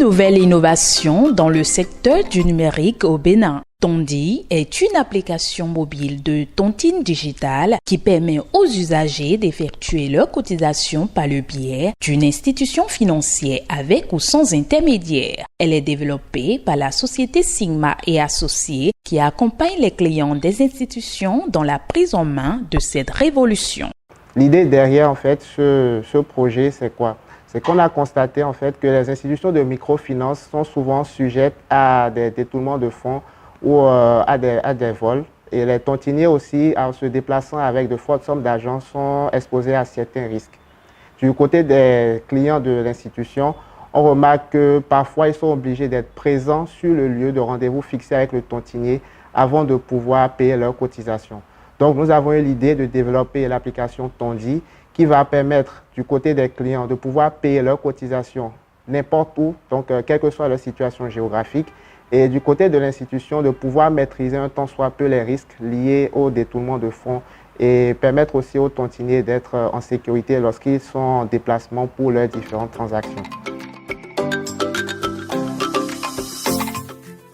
nouvelle innovation dans le secteur du numérique au Bénin. Tondi est une application mobile de tontine digitale qui permet aux usagers d'effectuer leur cotisation par le biais d'une institution financière avec ou sans intermédiaire. Elle est développée par la société Sigma et Associés qui accompagne les clients des institutions dans la prise en main de cette révolution. L'idée derrière ce projet, c'est quoi? C'est qu'on a constaté que les institutions de microfinance sont souvent sujettes à des détournements de fonds ou à des vols. Et les tontiniers aussi, en se déplaçant avec de fortes sommes d'argent, sont exposés à certains risques. Du côté des clients de l'institution, on remarque que parfois ils sont obligés d'être présents sur le lieu de rendez-vous fixé avec le tontinier avant de pouvoir payer leurs cotisations. Donc nous avons eu l'idée de développer l'application Tondi qui va permettre du côté des clients de pouvoir payer leurs cotisations n'importe où, donc quelle que soit leur situation géographique, et du côté de l'institution de pouvoir maîtriser un tant soit peu les risques liés au détournement de fonds et permettre aussi aux tontiniers d'être en sécurité lorsqu'ils sont en déplacement pour leurs différentes transactions.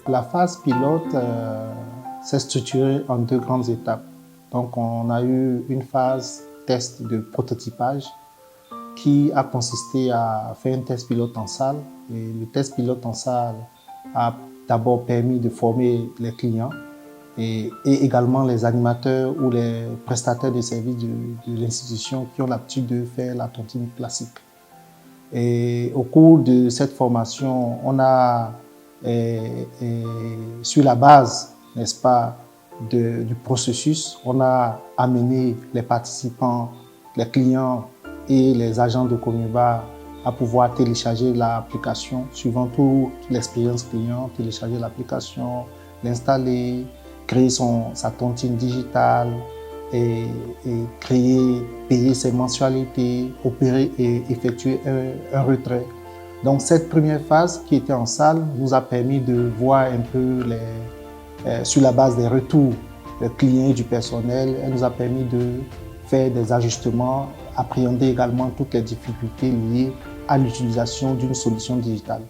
La phase pilote s'est structurée en deux grandes étapes. Donc on a eu une phase test de prototypage qui a consisté à faire un test pilote en salle. Et le test pilote en salle a d'abord permis de former les clients et également les animateurs ou les prestataires de services de l'institution qui ont l'habitude de faire la tontine classique. Et au cours de cette formation, on a, sur la base, n'est-ce pas, du processus, on a amené les participants, les clients et les agents de Comiba à pouvoir télécharger l'application, suivant toute l'expérience client, télécharger l'application, l'installer, créer sa tontine digitale et payer ses mensualités, opérer et effectuer un retrait. Donc cette première phase qui était en salle nous a permis de voir un peu sur la base des retours des clients et du personnel, elle nous a permis de faire des ajustements, appréhender également toutes les difficultés liées à l'utilisation d'une solution digitale.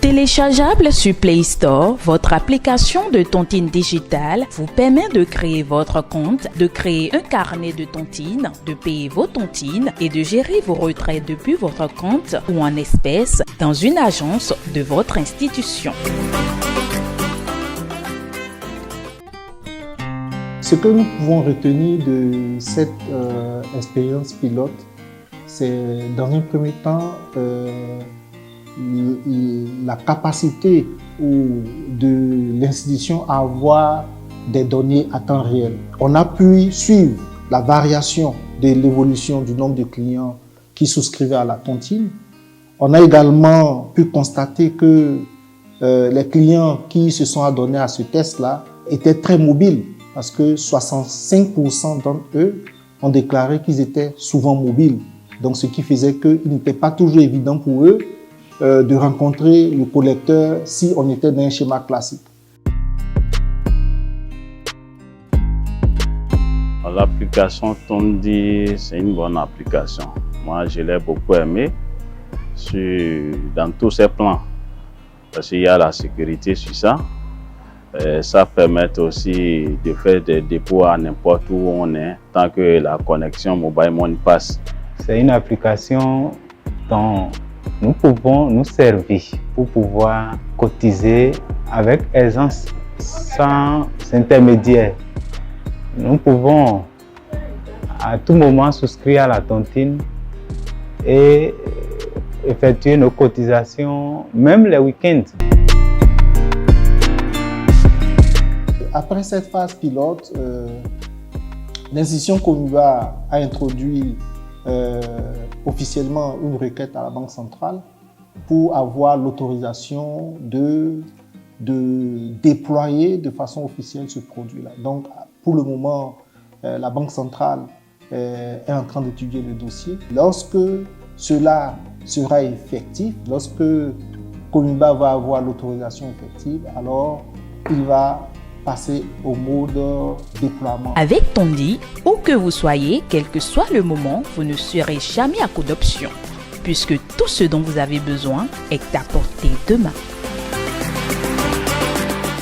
Téléchargeable sur Play Store, votre application de tontine digitale vous permet de créer votre compte, de créer un carnet de tontine, de payer vos tontines et de gérer vos retraits depuis votre compte ou en espèces dans une agence de votre institution. Ce que nous pouvons retenir de cette expérience pilote, c'est dans un premier temps la capacité de l'institution à avoir des données à temps réel. On a pu suivre la variation de l'évolution du nombre de clients qui souscrivaient à la tontine. On a également pu constater que les clients qui se sont adonnés à ce test-là étaient très mobiles parce que 65% d'entre eux ont déclaré qu'ils étaient souvent mobiles. Donc, ce qui faisait qu'il n'était pas toujours évident pour eux de rencontrer le collecteur si on était dans un schéma classique. L'application Tondi, c'est une bonne application. Moi, je l'ai beaucoup aimée dans tous ses plans. Parce qu'il y a la sécurité sur ça. Ça permet aussi de faire des dépôts à n'importe où on est, tant que la connexion mobile money passe. C'est une application dont nous pouvons nous servir pour pouvoir cotiser avec aisance, sans intermédiaire. Nous pouvons à tout moment souscrire à la tontine et effectuer nos cotisations, même les week-ends. Après cette phase pilote, l'institution Comiba a introduit officiellement une requête à la Banque centrale pour avoir l'autorisation de déployer de façon officielle ce produit-là. Donc, pour le moment, la Banque centrale est en train d'étudier le dossier. Lorsque cela sera effectif, lorsque Comiba va avoir l'autorisation effective, alors il va passer au mode déploiement. Avec Tondi, où que vous soyez, quel que soit le moment, vous ne serez jamais à court d'options. puisque tout ce dont vous avez besoin est à portée de main.